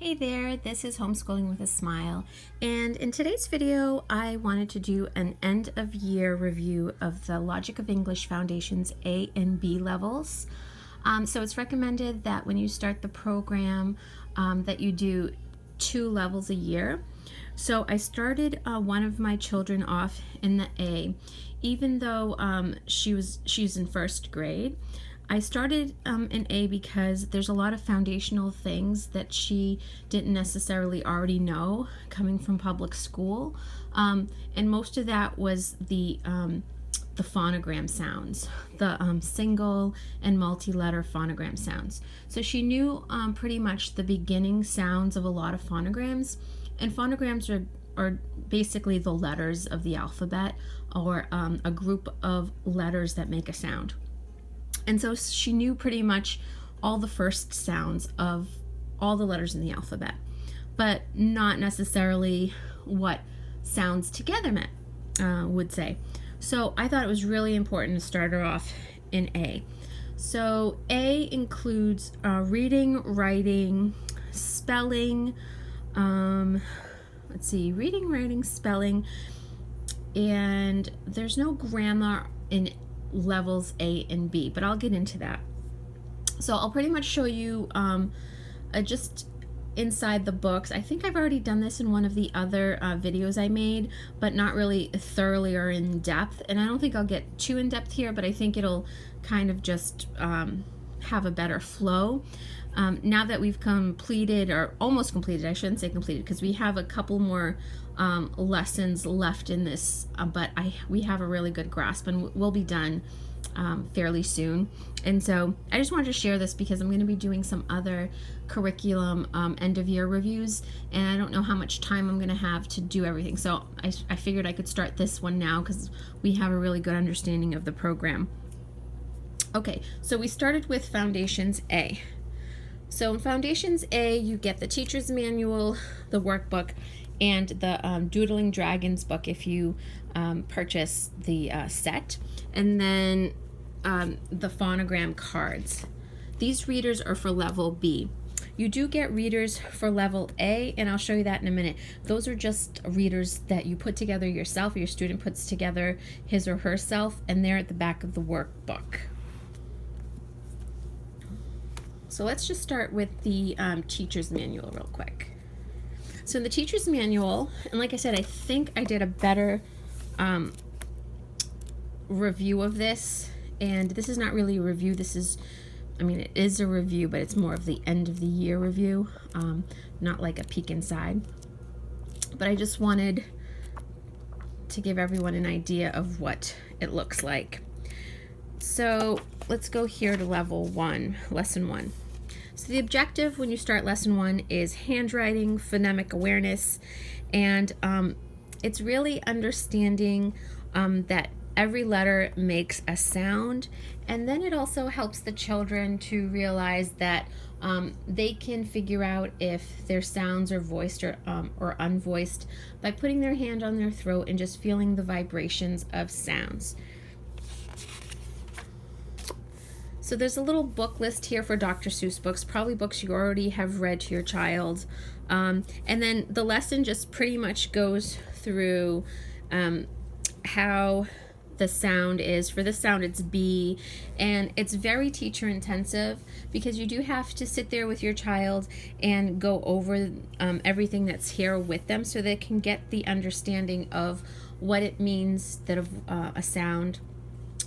Hey there, this is Homeschooling with a Smile, and in today's video I wanted to do an end of year review of the Logic of English Foundations A and B levels. So it's recommended that when you start the program that you do 2 levels a year. So I started one of my children off in the A, even though she's in first grade. I started in A because there's a lot of foundational things that she didn't necessarily already know coming from public school, and most of that was the phonogram sounds, the single and multi-letter phonogram sounds. So she knew pretty much the beginning sounds of a lot of phonograms, and phonograms are basically the letters of the alphabet, or a group of letters that make a sound. And so she knew pretty much all the first sounds of all the letters in the alphabet, but not necessarily what sounds together meant, would say. So I thought it was really important to start her off in A. So A includes reading, writing, spelling, reading, writing, spelling, and there's no grammar in levels A and B, but I'll get into that. So I'll pretty much show you just inside the books. I think I've already done this in one of the other videos I made, but not really thoroughly or in depth, and I don't think I'll get too in depth here, but I think it'll kind of just have a better flow. Now that we've completed, or almost completed, I shouldn't say completed, because we have a couple more lessons left in this, but we have a really good grasp, and we'll be done fairly soon. And so I just wanted to share this because I'm going to be doing some other curriculum end of year reviews, and I don't know how much time I'm going to have to do everything. So I figured I could start this one now because we have a really good understanding of the program. Okay, so we started with Foundations A. So in Foundations A, you get the teacher's manual, the workbook, and the Doodling Dragons book if you purchase the set, and then the phonogram cards. These readers are for level B. You do get readers for level A, and I'll show you that in a minute. Those are just readers that you put together yourself, or your student puts together his or herself, and they're at the back of the workbook. So let's just start with the teacher's manual real quick. So in the teacher's manual, and like I said, I think I did a better review of this, and this is not really a review, this is, I mean, it is a review, but it's more of the end of the year review, not like a peek inside. But I just wanted to give everyone an idea of what it looks like. So let's go here to level 1, lesson 1. So the objective when you start lesson 1 is handwriting, phonemic awareness, and it's really understanding that every letter makes a sound, and then it also helps the children to realize that they can figure out if their sounds are voiced or unvoiced by putting their hand on their throat and just feeling the vibrations of sounds. So there's a little book list here for Dr. Seuss books, probably books you already have read to your child. And then the lesson just pretty much goes through how the sound is. For this sound, it's B, and it's very teacher intensive because you do have to sit there with your child and go over everything that's here with them so they can get the understanding of what it means that a sound,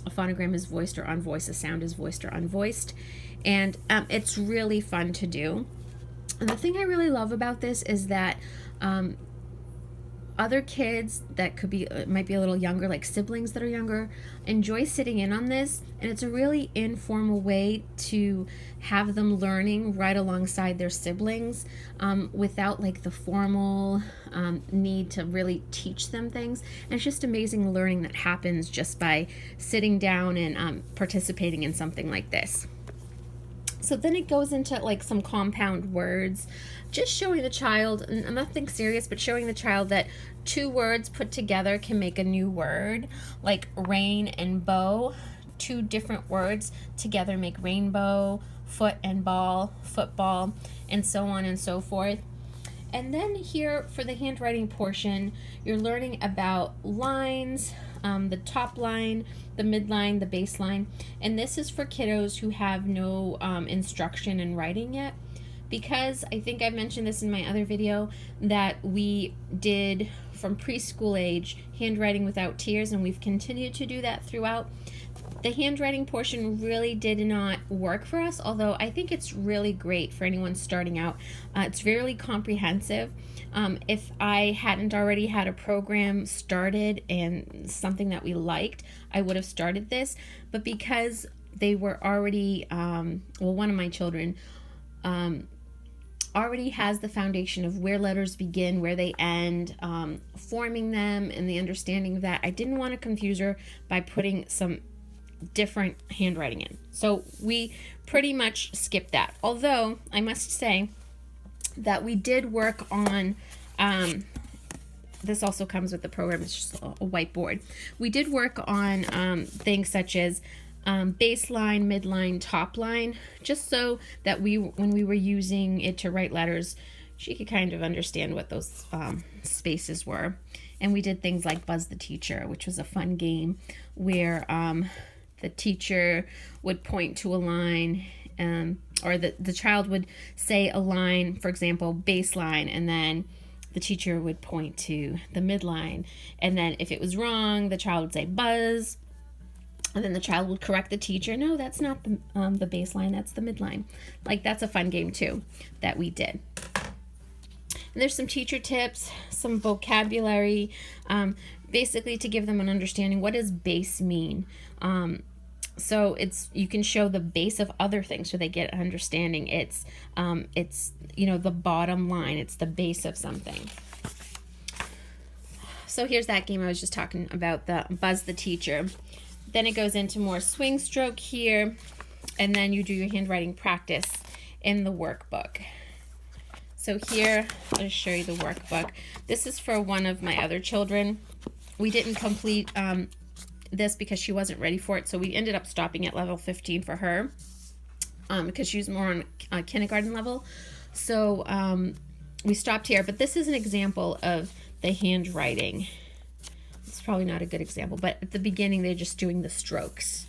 a phonogram is voiced or unvoiced, a sound is voiced or unvoiced, and it's really fun to do. And the thing I really love about this is that other kids that might be a little younger, like siblings that are younger, enjoy sitting in on this, and it's a really informal way to have them learning right alongside their siblings without like the formal need to really teach them things. And it's just amazing learning that happens just by sitting down and participating in something like this. So then it goes into like some compound words, just showing the child, and nothing serious, but showing the child that 2 words put together can make a new word, like rain and bow. 2 different words together make rainbow, foot and ball, football, and so on and so forth. And then here for the handwriting portion, you're learning about lines, the top line, the midline, the baseline. And this is for kiddos who have no instruction in writing yet. Because I think I mentioned this in my other video, that we did from preschool age handwriting without tears, and we've continued to do that throughout. The handwriting portion really did not work for us, although I think it's really great for anyone starting out. It's really comprehensive. If I hadn't already had a program started and something that we liked, I would have started this. But because they were already, one of my children already has the foundation of where letters begin, where they end, forming them, and the understanding of that, I didn't want to confuse her by putting some different handwriting in. So we pretty much skipped that. Although I must say that we did work on, this also comes with the program, it's just a whiteboard. We did work on things such as baseline, midline, top line, just so that when we were using it to write letters, she could kind of understand what those spaces were. And we did things like Buzz the Teacher, which was a fun game where the teacher would point to a line, or the child would say a line, for example, baseline, and then the teacher would point to the midline. And then if it was wrong, the child would say buzz, and then the child would correct the teacher. No, that's not the baseline, that's the midline. Like, that's a fun game too that we did. And there's some teacher tips, some vocabulary, basically to give them an understanding. What does base mean? So you can show the base of other things so they get an understanding. It's the bottom line. It's the base of something. So here's that game I was just talking about, the Buzz the Teacher. Then it goes into more swing stroke here, and then you do your handwriting practice in the workbook. So here, I'll just show you the workbook. This is for one of my other children. We didn't complete this because she wasn't ready for it, so we ended up stopping at level 15 for her because she was more on kindergarten level. So we stopped here, but this is an example of the handwriting. It's probably not a good example, but at the beginning they're just doing the strokes,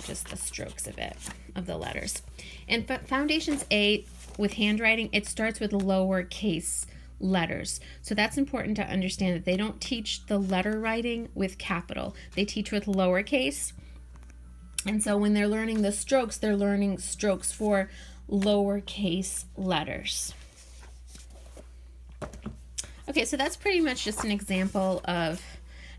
just the strokes of the letters. And Foundations 8 with handwriting, it starts with lowercase letters. So that's important to understand, that they don't teach the letter writing with capital. They teach with lowercase. And so when they're learning the strokes, they're learning strokes for lowercase letters. Okay, so that's pretty much just an example of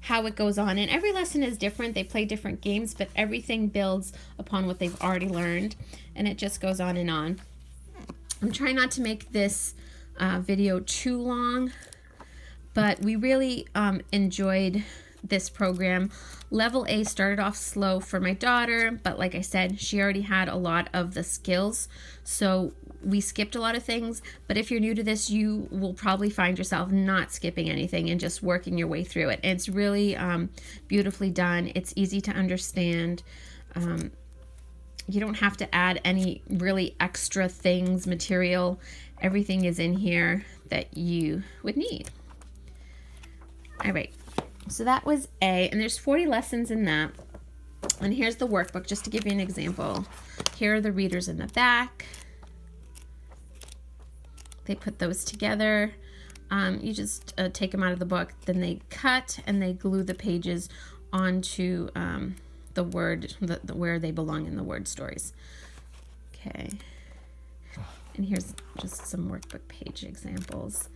how it goes on. And every lesson is different. They play different games, but everything builds upon what they've already learned. And it just goes on and on. I'm trying not to make this video too long, but we really enjoyed this program. Level A started off slow for my daughter, but like I said, she already had a lot of the skills, so we skipped a lot of things. But if you're new to this, you will probably find yourself not skipping anything and just working your way through it. And it's really beautifully done. It's easy to understand. You don't have to add any really extra things, material. Everything is in here that you would need. All right, so that was A, and there's 40 lessons in that. And here's the workbook, just to give you an example. Here are the readers in the back. They put those together. You just take them out of the book, then they cut and they glue the pages onto the word, where they belong in the word stories. Okay. And here's just some workbook page examples.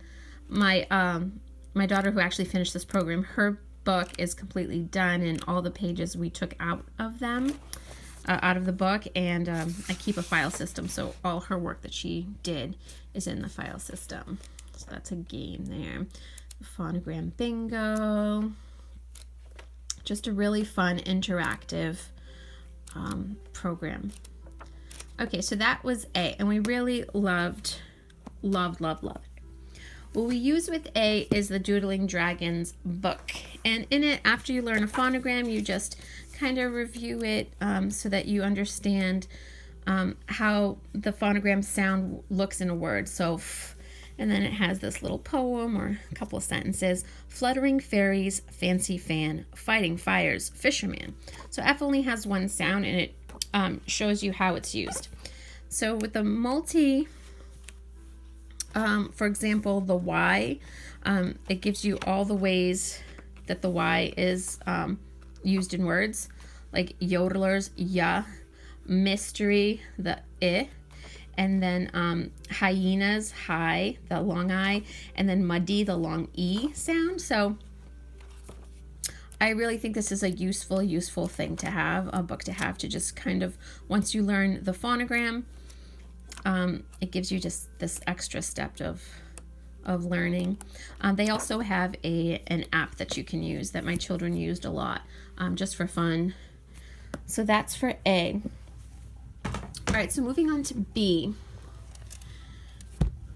My daughter, who actually finished this program, her book is completely done, and all the pages we took out of them, out of the book, and I keep a file system, so all her work that she did is in the file system. So that's a game there. Phonogram bingo. Just a really fun, interactive program. Okay, so that was A, and we really loved it. What we use with A is the Doodling Dragons book. And in it, after you learn a phonogram, you just kind of review it so that you understand how the phonogram sound looks in a word. So, and then it has this little poem or a couple of sentences. Fluttering fairies, fancy fan, fighting fires, fisherman. So F only has one sound, and it shows you how it's used. So with the multi, for example, the Y, it gives you all the ways that the Y is used in words, like yodelers, ya, mystery, the I, and then hyenas, hi, the long I, and then muddy, the long E sound. So I really think this is a useful thing to have, a book to have, to just kind of, once you learn the phonogram, it gives you just this extra step of learning. They also have an app that you can use that my children used a lot, just for fun. So that's for A. All right, so moving on to B.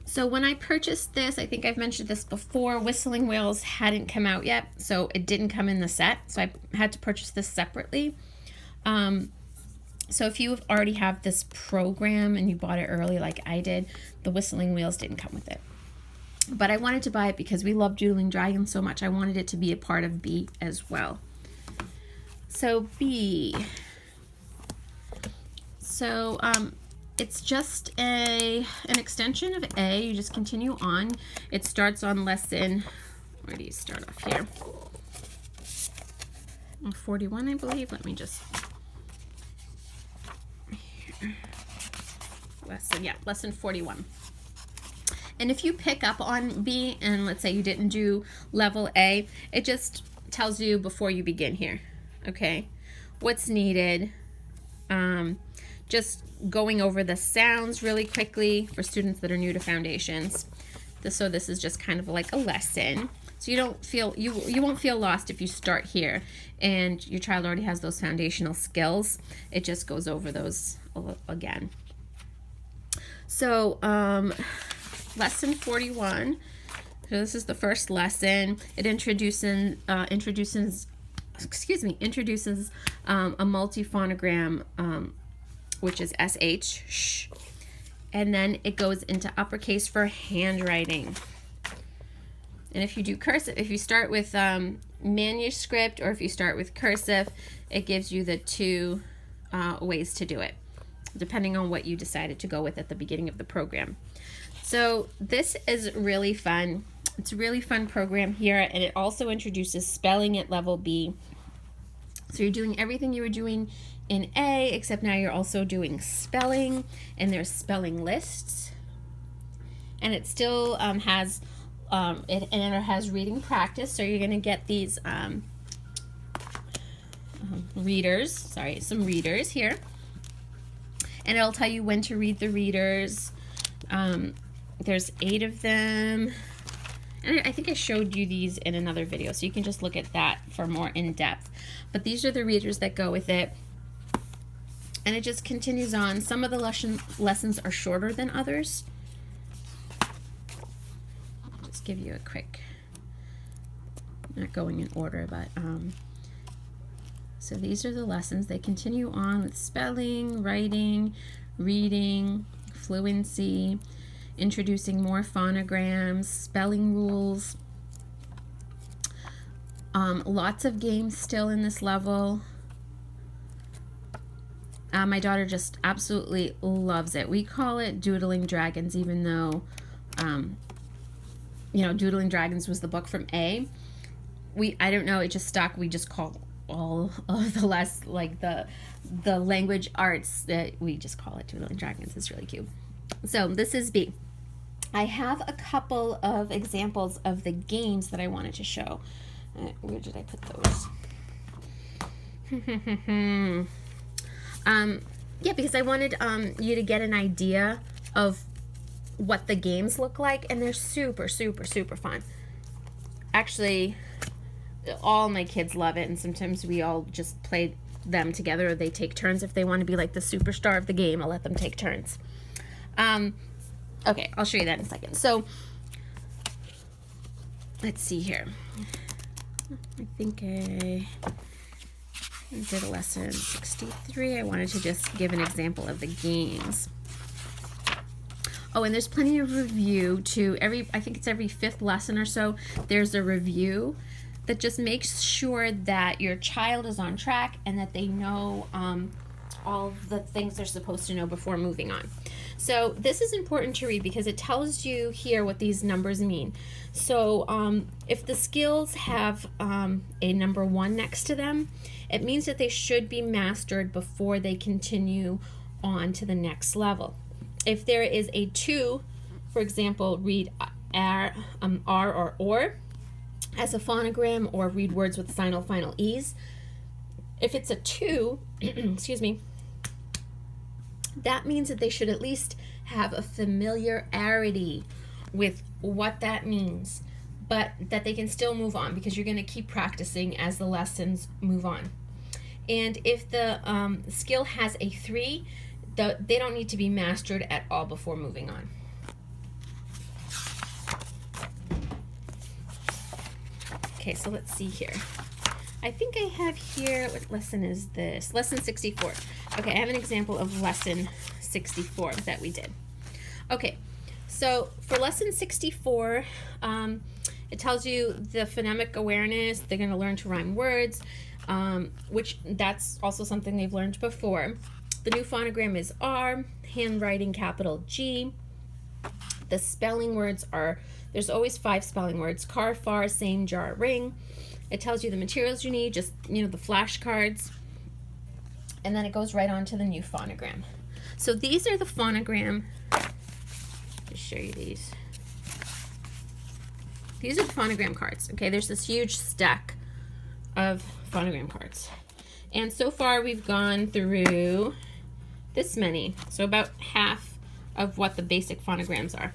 So when I purchased this, I think I've mentioned this before, Whistling Whales hadn't come out yet, so it didn't come in the set, so I had to purchase this separately. So if you already have this program and you bought it early like I did, the Whistling Whales didn't come with it. But I wanted to buy it because we love Doodling Dragons so much. I wanted it to be a part of B as well. So B. So it's just an extension of A. You just continue on. It starts on lesson, where do you start off here? 41, I believe. Let me just, lesson 41. And if you pick up on B and let's say you didn't do level A, it just tells you before you begin here, okay, what's needed. Just going over the sounds really quickly for students that are new to foundations. So this is just kind of like a lesson. So you don't feel, you won't feel lost if you start here and your child already has those foundational skills. It just goes over those again. So lesson 41. So this is the first lesson. It introduces a multiphonogram, which is SH, sh, and then it goes into uppercase for handwriting. And if you do cursive, if you start with manuscript or if you start with cursive, it gives you the two ways to do it, depending on what you decided to go with at the beginning of the program. So this is really fun. It's a really fun program here, and it also introduces spelling at level B. So you're doing everything you were doing in A, except now you're also doing spelling, and there's spelling lists. And it still has reading practice, so you're going to get these some readers here. And it'll tell you when to read the readers. There's 8 of them. And I think I showed you these in another video, so you can just look at that for more in-depth. But these are the readers that go with it. And it just continues on. Some of the lessons are shorter than others. I'll just give you a quick, not going in order, but so these are the lessons. They continue on with spelling, writing, reading, fluency, introducing more phonograms, spelling rules. Lots of games still in this level. My daughter just absolutely loves it. We call it Doodling Dragons, even though, Doodling Dragons was the book from A. I don't know, it just stuck. We just call all of the the language arts that we just call it Doodling Dragons. It's really cute. So this is B. I have a couple of examples of the games that I wanted to show. Where did I put those? Yeah, because I wanted you to get an idea of what the games look like, and they're super, super, super fun. Actually, all my kids love it, and sometimes we all just play them together, or they take turns. If they want to be like the superstar of the game, I'll let them take turns. Okay, I'll show you that in a second. So, let's see here. I think We did a lesson 63. I wanted to just give an example of the games. Oh, and there's plenty of review too. I think it's every 5th lesson or so, there's a review that just makes sure that your child is on track and that they know all the things they're supposed to know before moving on. So this is important to read because it tells you here what these numbers mean. So if the skills have a number 1 next to them, it means that they should be mastered before they continue on to the next level. If there is a 2, for example, read R or as a phonogram, or read words with final E's. If it's a 2, excuse me, that means that they should at least have a familiarity with what that means, but that they can still move on because you're going to keep practicing as the lessons move on. And if the skill has a 3, they don't need to be mastered at all before moving on. Okay, so let's see here. I think I have here, what lesson is this? Lesson 64. Okay, I have an example of lesson 64 that we did. Okay, so for lesson 64, it tells you the phonemic awareness. They're going to learn to rhyme words, which that's also something they've learned before. The new phonogram is R, handwriting capital G. The spelling words are, there's always 5 spelling words: car, far, same, jar, ring. It tells you the materials you need, just, the flashcards. And then it goes right on to the new phonogram. So these are the phonogram. Just show you these. These are the phonogram cards. Okay, there's this huge stack of phonogram cards. And so far we've gone through this many. So about half of what the basic phonograms are.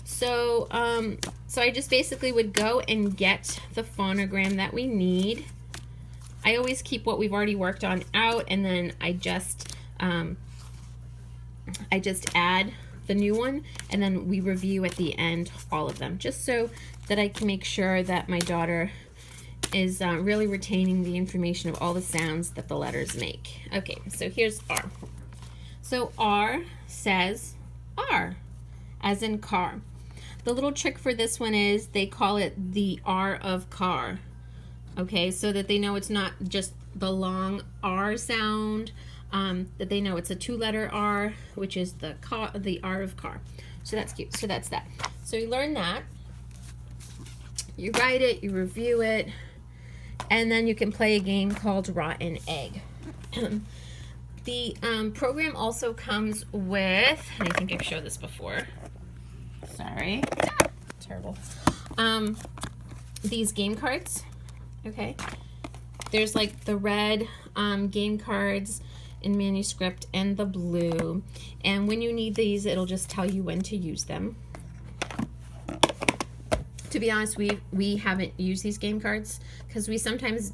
So, so I just basically would go and get the phonogram that we need. I always keep what we've already worked on out, and then I just add the new one, and then we review at the end all of them, just so that I can make sure that my daughter is really retaining the information of all the sounds that the letters make. Okay, so here's R. So R says R, as in car. The little trick for this one is they call it the R of car. Okay, so that they know it's not just the long R sound, that they know it's a 2-letter R, which is the R of car. So that's cute. So that's that. So you learn that. You write it, you review it, and then you can play a game called Rotten Egg. The program also comes with, and I think I've showed this before. Sorry. Terrible. These game cards. Okay. There's like the red game cards in manuscript and the blue. And when you need these, it'll just tell you when to use them. To be honest, we haven't used these game cards because we sometimes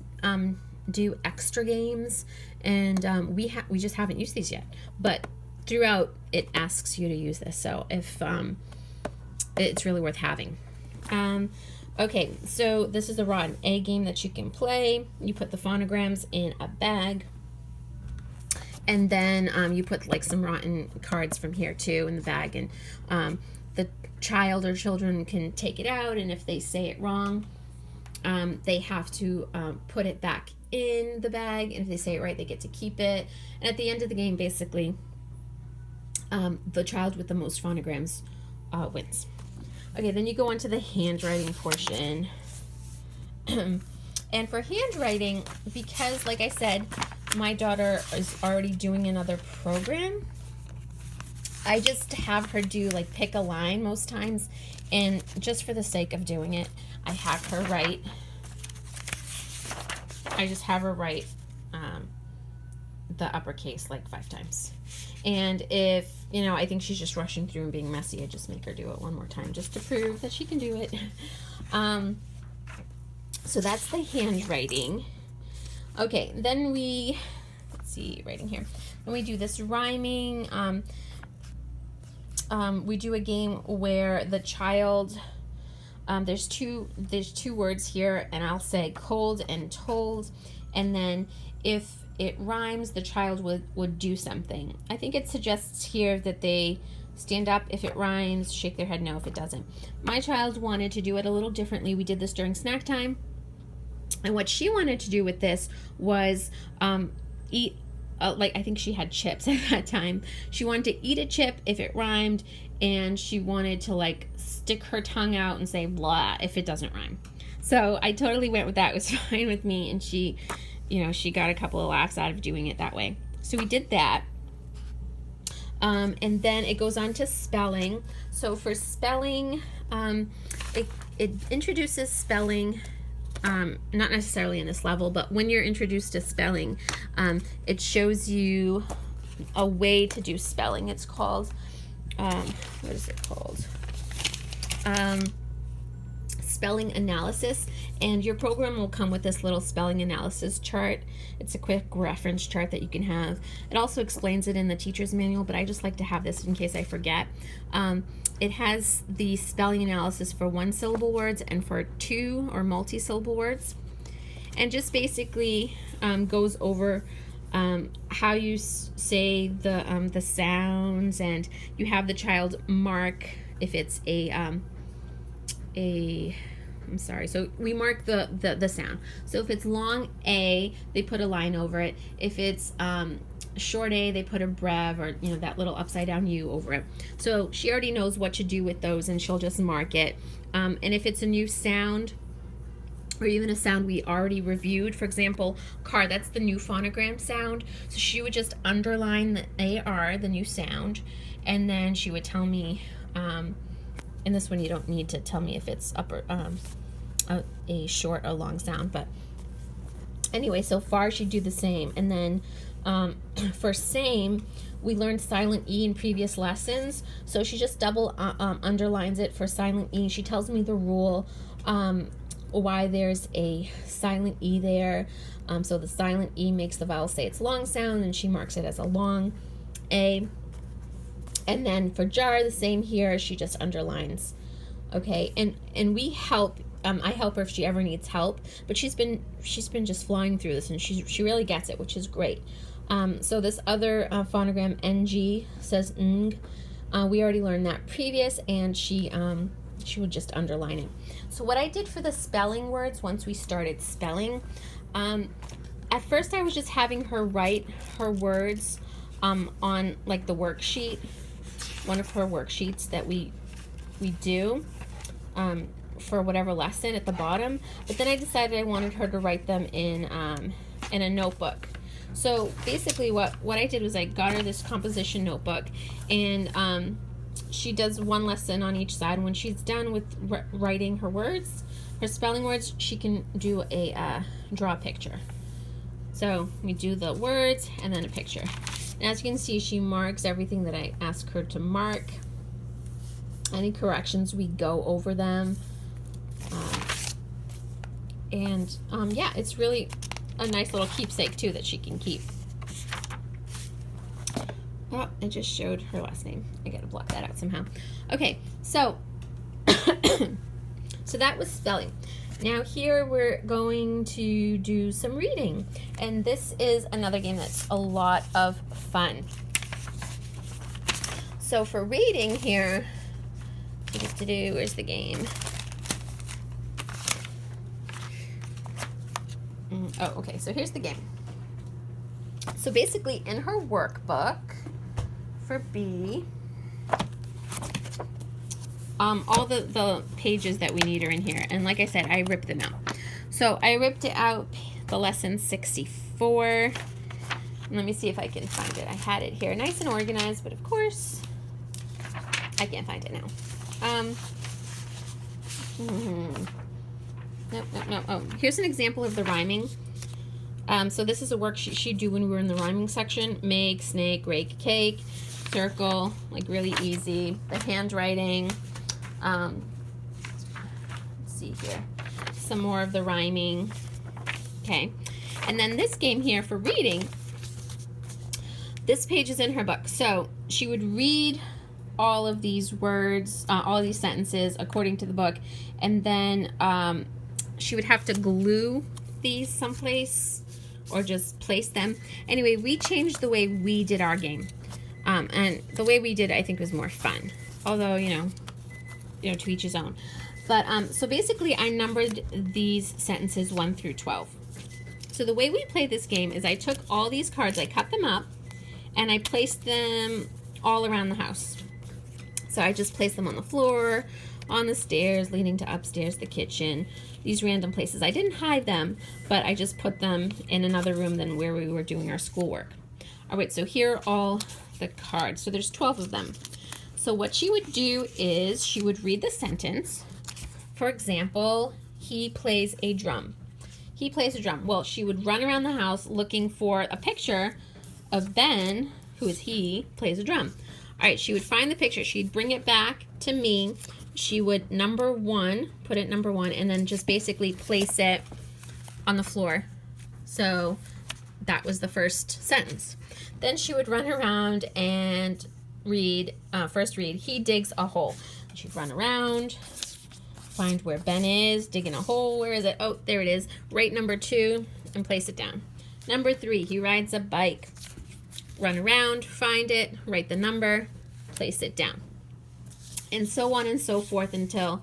do extra games, and we just haven't used these yet. But throughout, it asks you to use this. So if it's really worth having. Okay, so this is a Rotten Egg game that you can play. You put the phonograms in a bag, and then you put like some rotten cards from here too in the bag, and the child or children can take it out, and if they say it wrong, they have to put it back in the bag, and if they say it right, they get to keep it. And at the end of the game, basically, the child with the most phonograms wins. Okay, then you go on to the handwriting portion. And for handwriting, because like I said, my daughter is already doing another program, I just have her do like pick a line most times, and just for the sake of doing it, I have her write. I just have her write the uppercase like 5 times. And if, I think she's just rushing through and being messy, I just make her do it one more time just to prove that she can do it. So that's the handwriting. Okay, then let's see, writing here. Then we do this rhyming. We do a game where the child, there's two words here, and I'll say cold and told, and then if it rhymes, the child would do something. I think it suggests here that they stand up if it rhymes, shake their head no if it doesn't. My child wanted to do it a little differently. We did this during snack time. And what she wanted to do with this was eat, like I think she had chips at that time. She wanted to eat a chip if it rhymed, and she wanted to like stick her tongue out and say blah if it doesn't rhyme. So I totally went with that. It was fine with me, and she, you know, she got a couple of laughs out of doing it that way. So we did that. And then it goes on to spelling. So for spelling, it introduces spelling, not necessarily in this level, but when you're introduced to spelling, it shows you a way to do spelling. It's called, what is it called? Spelling analysis, and your program will come with this little spelling analysis chart. It's a quick reference chart that you can have. It also explains it in the teacher's manual, but I just like to have this in case I forget. It has the spelling analysis for one-syllable words and for two or multi-syllable words, and just basically goes over how you say the sounds, and you have the child mark if it's I'm sorry, so we mark the sound. So if it's long A, they put a line over it. If it's short A, they put a brev, or you know, that little upside down U over it. So she already knows what to do with those, and she'll just mark it. And if it's a new sound, or even a sound we already reviewed, for example, car, that's the new phonogram sound. So she would just underline the AR, the new sound, and then she would tell me, and this one you don't need to tell me if it's upper, a short or long sound, but anyway, so far she'd do the same. And then for same, we learned silent E in previous lessons, so she just double underlines it for silent E. She tells me the rule, why there's a silent E there. So the silent E makes the vowel say its long sound, and she marks it as a long A. And then for jar, the same here, she just underlines. Okay, and we help, I help her if she ever needs help, but she's been just flying through this, and she really gets it, which is great. So this other phonogram NG says ng. We already learned that previous, and she would just underline it. So what I did for the spelling words, once we started spelling, at first I was just having her write her words on like the worksheet, one of her worksheets that we do for whatever lesson at the bottom. But then I decided I wanted her to write them in a notebook. So basically what I did was I got her this composition notebook, and she does one lesson on each side. When she's done with writing her words, her spelling words, she can do a draw a picture. So we do the words and then a picture. And as you can see, she marks everything that I ask her to mark. Any corrections, we go over them. Yeah, it's really a nice little keepsake too that she can keep. Oh, I just showed her last name. I gotta block that out somehow. Okay, so so that was spelling. Now here we're going to do some reading, and this is another game that's a lot of fun. So for reading here, where's the game? Oh, okay, so here's the game. So basically in her workbook for B, all the pages that we need are in here, and like I said, I ripped them out. So I ripped it out, the lesson 64. Let me see if I can find it. I had it here nice and organized, but of course I can't find it now. Nope. Oh, here's an example of the rhyming. So this is a worksheet she'd do when we were in the rhyming section. Make, snake, rake, cake, circle, like really easy. The handwriting. Let's see here. Some more of the rhyming. Okay. And then this game here for reading, this page is in her book. So she would read all of these words, all of these sentences according to the book, and then she would have to glue these someplace or just place them. Anyway, we changed the way we did our game. And the way we did it, I think, was more fun. Although, you know, to each his own. But so basically, I numbered these sentences 1 through 12. So the way we play this game is I took all these cards, I cut them up, and I placed them all around the house. So I just placed them on the floor, on the stairs, leading to upstairs, the kitchen, these random places. I didn't hide them, but I just put them in another room than where we were doing our schoolwork. All right, so here are all the cards. So there's 12 of them. So what she would do is she would read the sentence. For example, he plays a drum. He plays a drum. Well, she would run around the house looking for a picture of Ben, who is he, plays a drum. All right, she would find the picture. She'd bring it back to me. She would number 1, put it number 1, and then just basically place it on the floor. So that was the first sentence. Then she would run around and read, first read, he digs a hole. She'd run around, find where Ben is, dig in a hole. Where is it? Oh, there it is. Write number 2 and place it down. Number 3, he rides a bike. Run around, find it, write the number, place it down. And so on and so forth until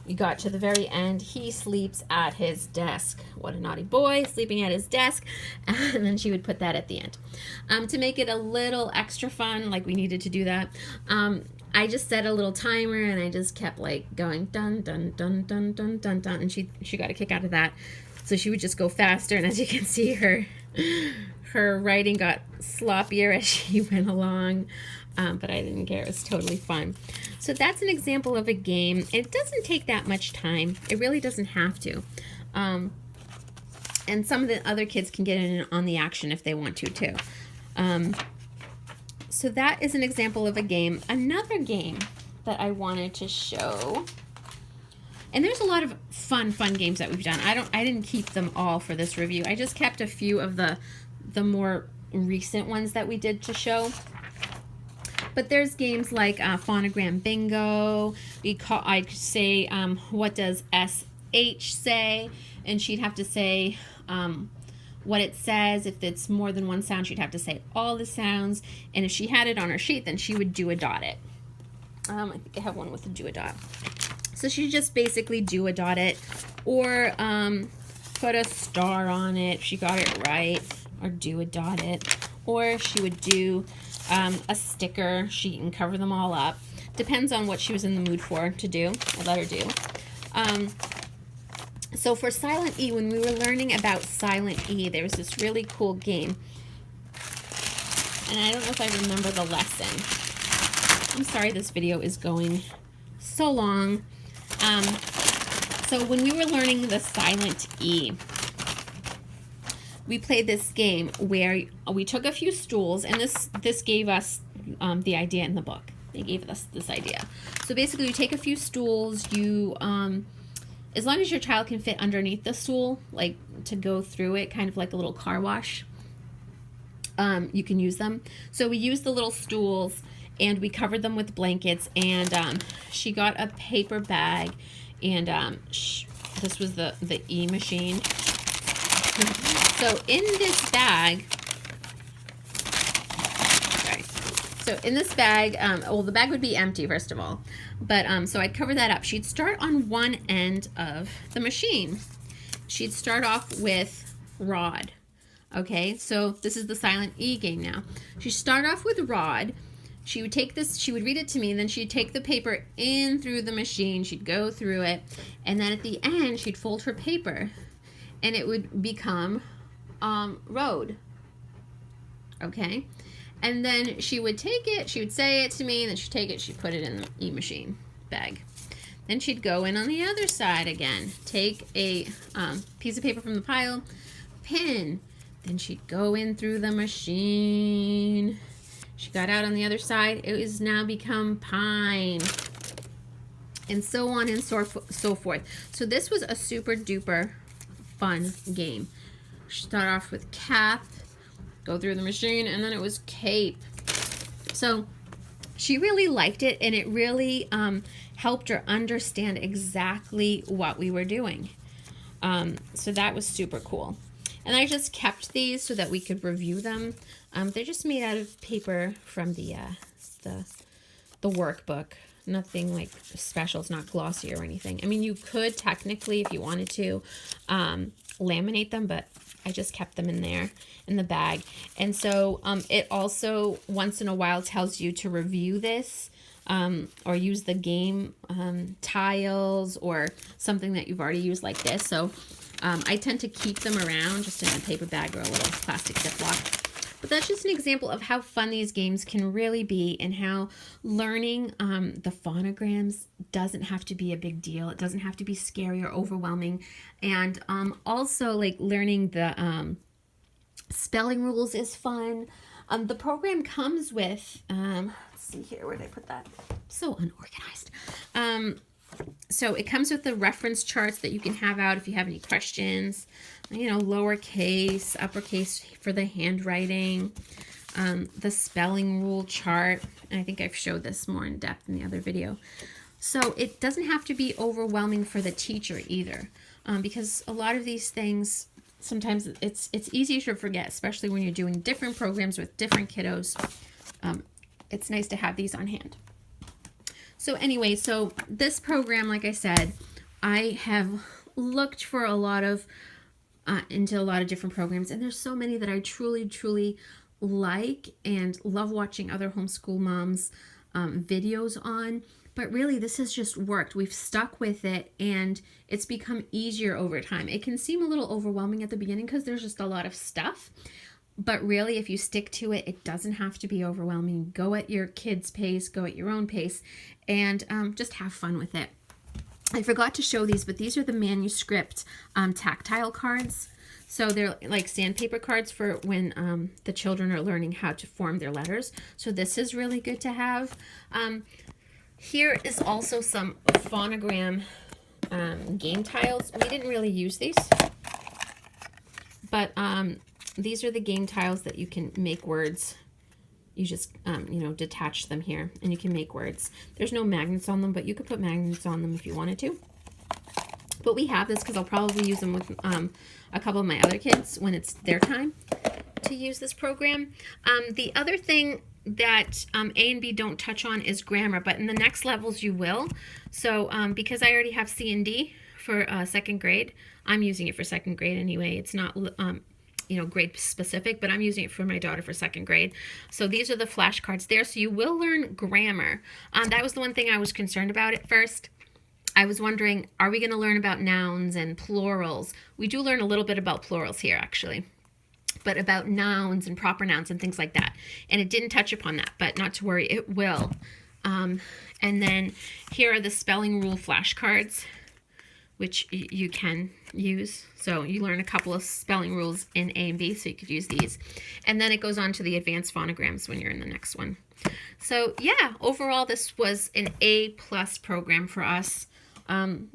we got to the very end. He sleeps at his desk. What a naughty boy, sleeping at his desk. And then she would put that at the end. To make it a little extra fun, like we needed to do that, I just set a little timer and I just kept like going dun dun dun dun dun dun dun, and she got a kick out of that. So she would just go faster, and as you can see, her writing got sloppier as she went along, but I didn't care. It was totally fun. So that's an example of a game. It doesn't take that much time. It really doesn't have to. And some of the other kids can get in on the action if they want to too. So that is an example of a game. Another game that I wanted to show, and there's a lot of fun games that we've done. I didn't keep them all for this review. I just kept a few of the more recent ones that we did to show. But there's games like Phonogram Bingo. I'd say, what does SH say? And she'd have to say what it says. If it's more than one sound, she'd have to say all the sounds. And if she had it on her sheet, then she would do a dot it. I think I have one with a do a dot. So she just basically do a dot it, or put a star on it if she got it right, or do a dot it, or she would do a sticker sheet and cover them all up. Depends on what she was in the mood for to do. I let her do. So for Silent E, when we were learning about Silent E, there was this really cool game. And I don't know if I remember the lesson. I'm sorry this video is going so long. So when we were learning the Silent E, we played this game where we took a few stools, and this gave us the idea in the book. They gave us this idea. So basically, you take a few stools, you as long as your child can fit underneath the stool, like to go through it, kind of like a little car wash, you can use them. So we used the little stools, and we covered them with blankets, and she got a paper bag, and this was the E machine. So in this bag, well, the bag would be empty, first of all. But so I'd cover that up. She'd start on one end of the machine. She'd start off with Rod. Okay, so this is the Silent E game now. She'd start off with Rod. She would take this, she would read it to me, and then she'd take the paper in through the machine. She'd go through it, and then at the end, she'd fold her paper, and it would become Road. Okay? And then she would take it, she would say it to me, and then she'd take it, she'd put it in the E-machine bag. Then she'd go in on the other side again, take a piece of paper from the pile, pin. Then she'd go in through the machine. She got out on the other side. It has now become Pine. And so on and so forth. So this was a super duper fun game. Start off with Cap, go through the machine, and then it was Cape. So she really liked it, and it really helped her understand exactly what we were doing. So that was super cool. And I just kept these so that we could review them. They're just made out of paper from the workbook. Nothing like special. It's not glossy or anything. I mean, you could technically, if you wanted to, laminate them, but I just kept them in there in the bag. And so it also once in a while tells you to review this or use the game tiles or something that you've already used like this. So I tend to keep them around just in a paper bag or a little plastic Ziploc. But that's just an example of how fun these games can really be and how learning the phonograms doesn't have to be a big deal. It doesn't have to be scary or overwhelming. And also like learning the spelling rules is fun. The program comes with, let's see here, where did I put that? So unorganized. So it comes with the reference charts that you can have out if you have any questions, you know, lowercase, uppercase for the handwriting, the spelling rule chart. And I think I've showed this more in depth in the other video. So it doesn't have to be overwhelming for the teacher either, because a lot of these things, sometimes it's easy to forget, especially when you're doing different programs with different kiddos. It's nice to have these on hand. So anyway, so this program, like I said, I have looked for a lot of, into a lot of different programs, and there's so many that I truly, truly like and love watching other homeschool moms videos on. But really, this has just worked. We've stuck with it, and it's become easier over time. It can seem a little overwhelming at the beginning because there's just a lot of stuff. But really, if you stick to it, it doesn't have to be overwhelming. Go at your kid's pace, go at your own pace, and just have fun with it. I forgot to show these, but these are the manuscript tactile cards. So they're like sandpaper cards for when the children are learning how to form their letters. So this is really good to have. Here is also some phonogram game tiles. We didn't really use these, but these are the game tiles that you can make words. You just, you know, detach them here and you can make words. There's no magnets on them, but you could put magnets on them if you wanted to. But we have this because I'll probably use them with a couple of my other kids when it's their time to use this program. The other thing that A and B don't touch on is grammar, but in the next levels you will. So because I already have C and D for second grade, I'm using it for second grade anyway. It's not you know, grade specific, but I'm using it for my daughter for second grade. So these are the flashcards there. So you will learn grammar. That was the one thing I was concerned about at first. I was wondering, are we going to learn about nouns and plurals? We do learn a little bit about plurals here, actually, but about nouns and proper nouns and things like that. And it didn't touch upon that, but not to worry, it will. And then here are the spelling rule flashcards, which you can use. So you learn a couple of spelling rules in A and B, so you could use these. And then it goes on to the advanced phonograms when you're in the next one. So yeah, overall this was an A+ program for us.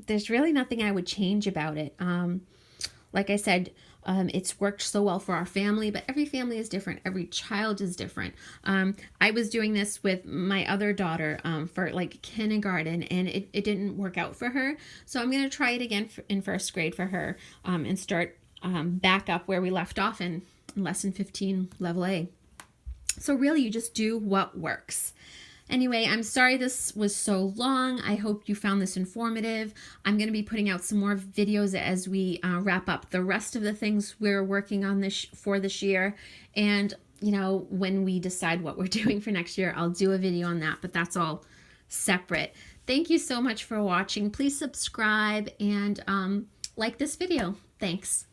There's really nothing I would change about it. Like I said, it's worked so well for our family, but every family is different. Every child is different. I was doing this with my other daughter for like kindergarten, and it didn't work out for her. So I'm going to try it again in first grade for her and start back up where we left off in lesson 15, level A. So really, you just do what works. Anyway, I'm sorry this was so long. I hope you found this informative. I'm going to be putting out some more videos as we wrap up the rest of the things we're working on for this year. And, you know, when we decide what we're doing for next year, I'll do a video on that, but that's all separate. Thank you so much for watching. Please subscribe and like this video. Thanks.